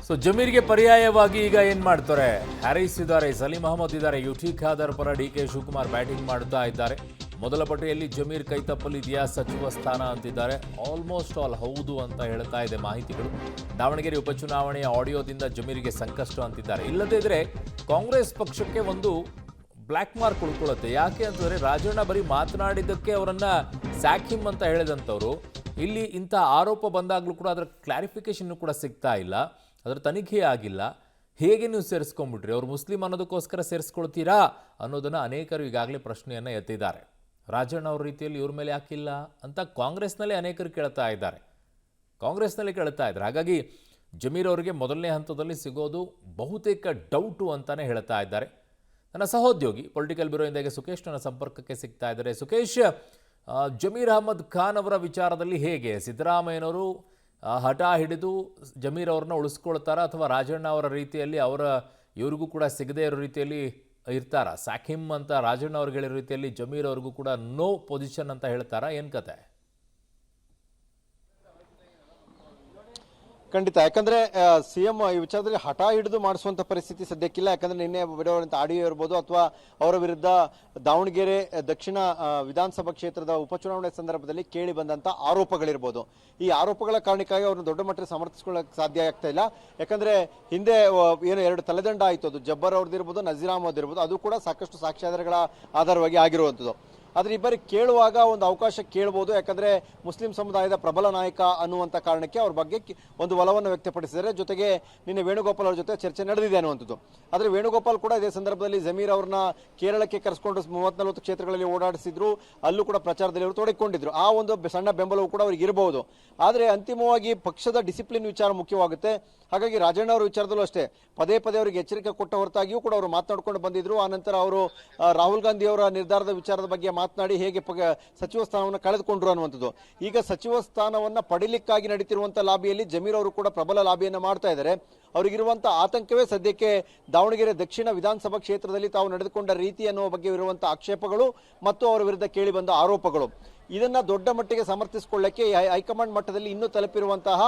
So ಜಮೀರ್ಗೆ ಪರ್ಯಾಯವಾಗಿ ಈಗ ಏನ್ ಮಾಡ್ತಾರೆ? ಹ್ಯಾರಿಸ್ ಇದ್ದಾರೆ, ಸಲೀಂ ಅಹಮದ್ ಇದ್ದಾರೆ, ಯುಟಿ ಖಾದರ್ ಪರ ಡಿಕೆ ಶಿವಕುಮಾರ್ ಬ್ಯಾಟಿಂಗ್ ಮಾಡ್ತಾ ಇದ್ದಾರೆ. ಮೊದಲ ಪಟ್ಟಿಯಲ್ಲಿ ಜಮೀರ್ ಕೈತಪ್ಪಲಿದೆಯಾ ಸಚಿವ ಸ್ಥಾನ ಅಂತಿದ್ದಾರೆ. ಆಲ್ಮೋಸ್ಟ್ ಆಲ್ ಹೌದು ಅಂತ ಹೇಳ್ತಾ ಇದೆ ಮಾಹಿತಿಗಳು. ದಾವಣಗೆರೆ ಉಪಚುನಾವಣೆಯ ಆಡಿಯೋದಿಂದ ಜಮೀರ್ಗೆ ಸಂಕಷ್ಟ ಅಂತಿದ್ದಾರೆ. ಇಲ್ಲದೇ ಇದ್ರೆ ಕಾಂಗ್ರೆಸ್ ಪಕ್ಷಕ್ಕೆ ಒಂದು ಬ್ಲ್ಯಾಕ್ ಮಾರ್ಕ್ ಉಳ್ಕೊಳ್ಳುತ್ತೆ. ಯಾಕೆ ಅಂತಂದ್ರೆ ರಾಜಣ್ಣ ಬರೀ ಮಾತನಾಡಿದ್ದಕ್ಕೆ ಅವರನ್ನ ಸ್ಯಾಕಿಮ್ ಅಂತ ಹೇಳಿದಂಥವ್ರು ಇಲ್ಲಿ ಇಂಥ ಆರೋಪ ಬಂದಾಗಲೂ ಕೂಡ ಅದರ ಕ್ಲಾರಿಫಿಕೇಶನ್ ಕೂಡ ಸಿಗ್ತಾ ಇಲ್ಲ, ಅದರ ತನಿಖೆ ಆಗಿಲ್ಲ. ಹೇಗೆ ನೀವು ಸೇರಿಸ್ಕೊಂಡ್ಬಿಟ್ರಿ? ಅವ್ರು ಮುಸ್ಲಿಂ ಅನ್ನೋದಕ್ಕೋಸ್ಕರ ಸೇರಿಸ್ಕೊಳ್ತೀರಾ ಅನ್ನೋದನ್ನು ಅನೇಕರು ಈಗಾಗಲೇ ಪ್ರಶ್ನೆಯನ್ನು ಎತ್ತಿದ್ದಾರೆ. ರಾಜಣ್ಣ ಅವ್ರ ರೀತಿಯಲ್ಲಿ ಇವ್ರ ಮೇಲೆ ಯಾಕಿಲ್ಲ ಅಂತ ಕಾಂಗ್ರೆಸ್ನಲ್ಲೇ ಅನೇಕರು ಕೇಳ್ತಾ ಇದ್ದಾರೆ. ಹಾಗಾಗಿ ಜಮೀರ್ ಅವರಿಗೆ ಮೊದಲನೇ ಹಂತದಲ್ಲಿ ಸಿಗೋದು ಬಹುತೇಕ ಡೌಟು ಅಂತಾನೆ ಹೇಳ್ತಾ ಇದ್ದಾರೆ. ನನ್ನ ಸಹೋದ್ಯೋಗಿ ಪೊಲಿಟಿಕಲ್ ಬ್ಯೂರೋಯಿಂದಾಗಿ ಸುಖೇಶ್ ನನ್ನ ಸಂಪರ್ಕಕ್ಕೆ ಸಿಗ್ತಾ ಇದ್ದಾರೆ. ಸುಖೇಶ್, ಜಮೀರ್ ಅಹಮದ್ ಖಾನ್ ಅವರ ವಿಚಾರದಲ್ಲಿ ಹೇಗೆ ಸಿದ್ದರಾಮಯ್ಯನವರು ಹಠ ಹಿಡಿದು ಜಮೀರ್ ಅವ್ರನ್ನ ಉಳಿಸ್ಕೊಳ್ತಾರಾ ಅಥವಾ ರಾಜಣ್ಣ ಅವರ ರೀತಿಯಲ್ಲಿ ಇವ್ರಿಗೂ ಕೂಡ ಸಿಗದೇ ಇರೋ ರೀತಿಯಲ್ಲಿ ಇರ್ತಾರಾ? ಸ್ಯಾಕಿಮ್ ಅಂತ ರಾಜಣ್ಣ ಅವ್ರಿಗೆ ಹೇಳಿರೋ ರೀತಿಯಲ್ಲಿ ಜಮೀರ್ ಅವ್ರಿಗೂ ಕೂಡ ನೋ ಪೊಸಿಷನ್ ಅಂತ ಹೇಳ್ತಾರಾ? ಏನ್ ಕತೆ? ಖಂಡಿತ. ಯಾಕಂದ್ರೆ ಸಿಎಂ ಈ ವಿಚಾರದಲ್ಲಿ ಹಠ ಹಿಡಿದು ಮಾಡಿಸುವಂತ ಪರಿಸ್ಥಿತಿ ಸದ್ಯಕ್ಕಿಲ್ಲ. ಯಾಕಂದ್ರೆ ನಿನ್ನೆ ಬಿಡುವಂತ ಆಡಿಯೋ ಇರ್ಬೋದು ಅಥವಾ ಅವರ ವಿರುದ್ಧ ದಾವಣಗೆರೆ ದಕ್ಷಿಣ ವಿಧಾನಸಭಾ ಕ್ಷೇತ್ರದ ಉಪಚುನಾವಣೆ ಸಂದರ್ಭದಲ್ಲಿ ಕೇಳಿ ಬಂದಂತ ಆರೋಪಗಳಿರ್ಬೋದು. ಈ ಆರೋಪಗಳ ಕಾರಣಕ್ಕಾಗಿ ಅವ್ರನ್ನ ದೊಡ್ಡ ಮಟ್ಟದಲ್ಲಿ ಸಮರ್ಥಿಸಿಕೊಳ್ಳಕ್ಕೆ ಸಾಧ್ಯ ಆಗ್ತಾ ಇಲ್ಲ. ಯಾಕಂದ್ರೆ ಹಿಂದೆ ಏನು 2 ತಲೆದಂಡ ಆಯ್ತು, ಅದು ಜಬ್ಬರ್ ಅವ್ರದ್ದಿರ್ಬೋದು, ನಜೀರ್ ಅಹಮದ್ ಇರ್ಬೋದು, ಅದು ಕೂಡ ಸಾಕಷ್ಟು ಸಾಕ್ಷ್ಯಾಧಾರಗಳ ಆಧಾರವಾಗಿ ಆಗಿರುವಂಥದ್ದು. ಆದ್ರೆ ಇಬ್ಬರಿಗೆ ಕೇಳುವಾಗ ಒಂದು ಅವಕಾಶ ಕೇಳಬಹುದು. ಯಾಕಂದ್ರೆ ಮುಸ್ಲಿಂ ಸಮುದಾಯದ ಪ್ರಬಲ ನಾಯಕ ಅನ್ನುವಂತ ಕಾರಣಕ್ಕೆ ಅವ್ರ ಬಗ್ಗೆ ಒಂದು ಒಲವನ್ನು ವ್ಯಕ್ತಪಡಿಸಿದ್ದಾರೆ. ಜೊತೆಗೆ ನಿನ್ನೆ ವೇಣುಗೋಪಾಲ್ ಅವ್ರ ಜೊತೆ ಚರ್ಚೆ ನಡೆದಿದೆ ಅನ್ನುವಂಥದ್ದು. ಆದ್ರೆ ವೇಣುಗೋಪಾಲ್ ಕೂಡ ಇದೇ ಸಂದರ್ಭದಲ್ಲಿ ಜಮೀರ್ ಅವ್ರನ್ನ ಕೇರಳಕ್ಕೆ ಕರೆಸ್ಕೊಂಡು 30-40 ಕ್ಷೇತ್ರಗಳಲ್ಲಿ ಓಡಾಡಿಸಿದ್ರು. ಅಲ್ಲೂ ಕೂಡ ಪ್ರಚಾರದಲ್ಲಿ ಅವರು ತೊಡಗಿಕೊಂಡಿದ್ರು. ಆ ಒಂದು ಸಣ್ಣ ಬೆಂಬಲವು ಕೂಡ ಅವ್ರಿಗೆ ಇರಬಹುದು. ಆದ್ರೆ ಅಂತಿಮವಾಗಿ ಪಕ್ಷದ ಡಿಸಿಪ್ಲಿನ್ ವಿಚಾರ ಮುಖ್ಯವಾಗುತ್ತೆ. ಹಾಗಾಗಿ ರಾಜಣ್ಣ ಅವರ ವಿಚಾರದಲ್ಲೂ ಅಷ್ಟೇ ಪದೇ ಅವರಿಗೆ ಎಚ್ಚರಿಕೆ ಕೊಟ್ಟ ಹೊರತಾಗಿಯೂ ಕೂಡ ಅವರು ಮಾತನಾಡ್ಕೊಂಡು ಬಂದಿದ್ರು. ಆನಂತರ ಅವರು ರಾಹುಲ್ ಗಾಂಧಿ ಅವರ ನಿರ್ಧಾರದ ವಿಚಾರದ ಬಗ್ಗೆ ಮಾತನಾಡಿ ಹೇಗೆ ಸಚಿವ ಸ್ಥಾನವನ್ನು ಕಳೆದುಕೊಂಡ್ರು ಅನ್ನುವಂಥದ್ದು. ಈಗ ಸಚಿವ ಸ್ಥಾನವನ್ನ ಪಡಿಲಿಕ್ಕಾಗಿ ನಡೀತಿರುವಂತಹ ಲಾಬಿಯಲ್ಲಿ ಜಮೀರ್ ಅವರು ಕೂಡ ಪ್ರಬಲ ಲಾಬಿಯನ್ನ ಮಾಡ್ತಾ ಇದ್ದಾರೆ. ಅವರಿಗಿರುವಂತಹ ಆತಂಕವೇ ಸದ್ಯಕ್ಕೆ ದಾವಣಗೆರೆ ದಕ್ಷಿಣ ವಿಧಾನಸಭಾ ಕ್ಷೇತ್ರದಲ್ಲಿ ತಾವು ನಡೆದುಕೊಂಡ ರೀತಿ ಅನ್ನುವ ಬಗ್ಗೆ ಇರುವಂತಹ ಆಕ್ಷೇಪಗಳು ಮತ್ತು ಅವರ ವಿರುದ್ಧ ಕೇಳಿ ಬಂದ ಆರೋಪಗಳು. ಇದನ್ನ ದೊಡ್ಡ ಮಟ್ಟಿಗೆ ಸಮರ್ಥಿಸಿಕೊಳ್ಳಕ್ಕೆ ಹೈಕಮಾಂಡ್ ಮಟ್ಟದಲ್ಲಿ ಇನ್ನೂ ತಲುಪಿರುವಂತಹ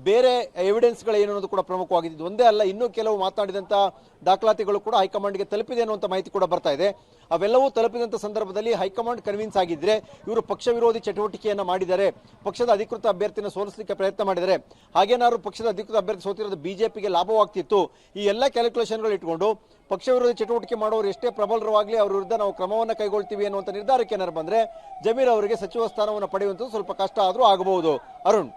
ಬೇರೆ ಎವಿಡೆನ್ಸ್ಗಳು ಏನು ಅನ್ನೋದು ಕೂಡ ಪ್ರಮುಖವಾಗಿದೆ. ಒಂದೇ ಅಲ್ಲ, ಇನ್ನೂ ಕೆಲವು ಮಾತನಾಡಿದಂತಹ ದಾಖಲಾತಿಗಳು ಕೂಡ ಹೈಕಮಾಂಡ್ಗೆ ತಲುಪಿದೆ ಅನ್ನುವಂಥ ಮಾಹಿತಿ ಕೂಡ ಬರ್ತಾ ಇದೆ. ಅವೆಲ್ಲವೂ ತಲುಪಿದಂಥ ಸಂದರ್ಭದಲ್ಲಿ ಹೈಕಮಾಂಡ್ ಕನ್ವಿನ್ಸ್ ಆಗಿದ್ರೆ ಇವರು ಪಕ್ಷ ವಿರೋಧಿ ಚಟುವಟಿಕೆಯನ್ನ ಮಾಡಿದ್ದಾರೆ, ಪಕ್ಷದ ಅಧಿಕೃತ ಅಭ್ಯರ್ಥಿನ ಸೋಲಿಸಲಿಕ್ಕೆ ಪ್ರಯತ್ನ ಮಾಡಿದ್ದಾರೆ, ಹಾಗೇನಾದ್ರು ಪಕ್ಷದ ಅಧಿಕೃತ ಅಭ್ಯರ್ಥಿ ಸೋತಿರೋದು ಬಿಜೆಪಿಗೆ ಲಾಭವಾಗ್ತಿತ್ತು, ಈ ಎಲ್ಲ ಕ್ಯಾಲ್ಕುಲೇಷನ್ಗಳು ಇಟ್ಕೊಂಡು ಪಕ್ಷ ವಿರೋಧಿ ಚಟುವಟಿಕೆ ಮಾಡೋರು ಎಷ್ಟೇ ಪ್ರಬಲರವಾಗಲಿ ಅವ್ರ ವಿರುದ್ಧ ನಾವು ಕ್ರಮವನ್ನು ಕೈಗೊಳ್ತೀವಿ ಅನ್ನುವಂಥ ನಿರ್ಧಾರಕ್ಕೆ ಏನಾರು ಬಂದ್ರೆ ಜಮೀರ್ ಅವರಿಗೆ ಸಚಿವ ಸ್ಥಾನವನ್ನು ಪಡೆಯುವಂಥದ್ದು ಸ್ವಲ್ಪ ಕಷ್ಟ ಆದರೂ ಆಗಬಹುದು. ಅರುಣ್.